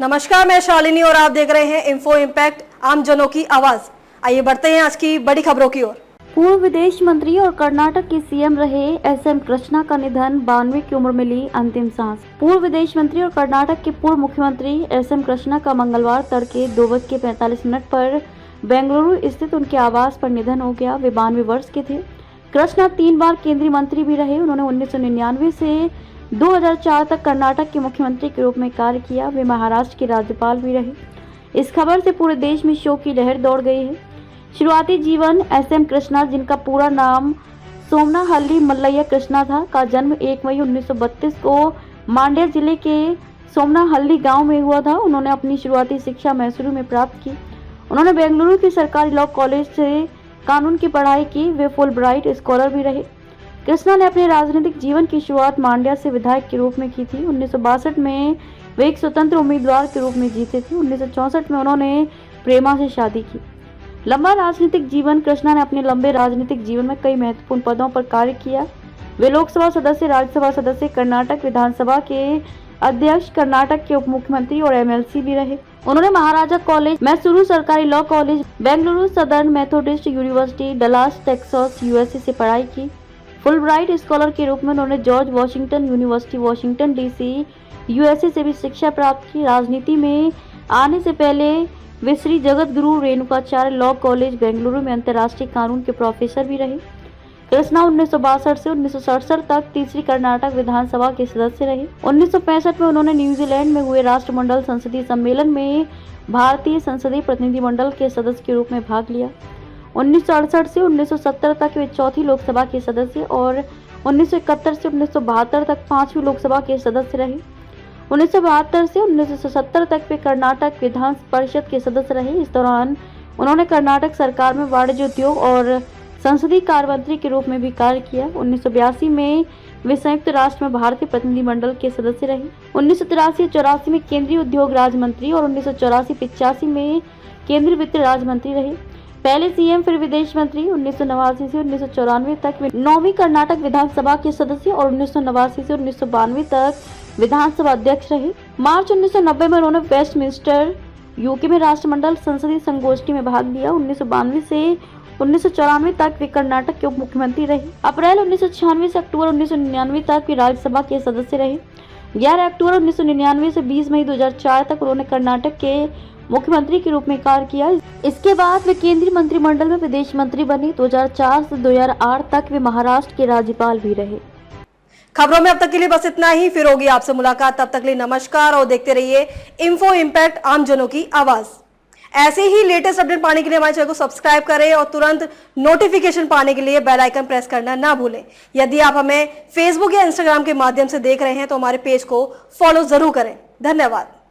नमस्कार, मैं शालिनी और आप देख रहे हैं इन्फो इम्पैक्ट, आम जनों की आवाज। आइए बढ़ते हैं आज की बड़ी खबरों की ओर। पूर्व विदेश मंत्री और कर्नाटक के सीएम रहे एसएम कृष्णा का निधन, 92 की उम्र में ली अंतिम सांस। पूर्व विदेश मंत्री और कर्नाटक के पूर्व मुख्यमंत्री एसएम कृष्णा का मंगलवार तड़के 2:45 पर बेंगलुरु स्थित उनके आवास पर निधन हो गया। वे 92 वर्ष के थे। कृष्णा 3 बार केंद्रीय मंत्री भी रहे। उन्होंने 1999 से 2004 तक कर्नाटक के मुख्यमंत्री के रूप में कार्य किया। वे महाराष्ट्र के राज्यपाल भी रहे। इस खबर से पूरे देश में शोक की लहर दौड़ गई है। शुरुआती जीवन एसएम कृष्णा, जिनका पूरा नाम सोमनाहल्ली मल्लैया कृष्णा था, का जन्म 1 मई 1932 को मांड्या जिले के सोमनाहल्ली गांव में हुआ था। उन्होंने अपनी शुरुआती शिक्षा मैसूरू में प्राप्त की। उन्होंने बेंगलुरु के सरकारी लॉ कॉलेज से कानून की पढ़ाई की। वे फुल ब्राइट स्कॉलर भी रहे। कृष्णा ने अपने राजनीतिक जीवन की शुरुआत मांड्या से विधायक के रूप में की थी। 1962 में वे एक स्वतंत्र उम्मीदवार के रूप में जीते थे। 1964 में उन्होंने प्रेमा से शादी की। लंबा राजनीतिक जीवन। कृष्णा ने अपने लंबे राजनीतिक जीवन में कई महत्वपूर्ण पदों पर कार्य किया। वे लोकसभा सदस्य, राज्यसभा सदस्य, कर्नाटक विधानसभा के अध्यक्ष, कर्नाटक के उप मुख्यमंत्री और एमएलसी भी रहे। उन्होंने महाराजा कॉलेज, मैसूरू सरकारी law college, Bengaluru southern Methodist university, Dallas Texas USA से पढ़ाई की। फुल ब्राइट स्कॉलर के रूप में उन्होंने George Washington university, Washington DC, USA से भी शिक्षा प्राप्त की। राजनीति में आने से पहले वे श्री जगत गुरु रेणुकाचार्य लॉ कॉलेज बेंगलुरु में अंतर्राष्ट्रीय कानून के प्रोफेसर भी रहे। कृष्णा 1962 से 1967 तक तीसरी कर्नाटक विधानसभा के सदस्य रहे। 1965 में उन्होंने न्यूजीलैंड में हुए राष्ट्रमंडल संसदीय सम्मेलन में भारतीय संसदीय प्रतिनिधिमंडल के सदस्य के रूप में भाग लिया। 1968 से 1970 तक वे चौथी लोकसभा के सदस्य और 1971 से 1972 तक 5वीं लोकसभा के सदस्य रहे। 1972 से 1970 तक वे कर्नाटक विधान परिषद के सदस्य रहे। इस दौरान उन्होंने कर्नाटक सरकार में वाणिज्य, उद्योग और संसदीय कार्य मंत्री के रूप में भी कार्य किया। 1982 में वे संयुक्त राष्ट्र में भारतीय प्रतिनिधिमंडल के सदस्य रहे। 1983-84 में केंद्रीय उद्योग राज्य मंत्री और 1984-85 में केंद्रीय वित्त राज्य मंत्री रहे। पहले सीएम फिर विदेश मंत्री। 1989 से 1994 तक वे 9वीं कर्नाटक विधानसभा के सदस्य और 1989 से 1992 तक विधानसभा अध्यक्ष रहे। मार्च 1990 में उन्होंने वेस्टमिंस्टर यूके में राष्ट्रमंडल संसदीय संगोष्ठी में भाग लिया। 1992 से 1994 तक वे कर्नाटक के उप मुख्यमंत्री रहे। अप्रैल 1996 से अक्टूबर 1999 तक वे राज्यसभा के सदस्य रहे। 11 अक्टूबर 1999 से 20 मई 2004 तक उन्होंने कर्नाटक के मुख्यमंत्री के रूप में कार्य किया। इसके बाद वे केंद्रीय मंत्रिमंडल में विदेश मंत्री बने। 2004 से 2008 तक वे महाराष्ट्र के राज्यपाल भी रहे। खबरों में अब तक के लिए बस इतना ही। फिर होगी आपसे मुलाकात, तब तक के लिए नमस्कार और देखते रहिए इन्फो इम्पैक्ट, आम जनों की आवाज। ऐसे ही लेटेस्ट अपडेट पाने के लिए हमारे चैनल को सब्सक्राइब करें और तुरंत नोटिफिकेशन पाने के लिए बेल आइकन प्रेस करना ना भूलें। यदि आप हमें फेसबुक या इंस्टाग्राम के माध्यम से देख रहे हैं तो हमारे पेज को फॉलो जरूर करें। धन्यवाद।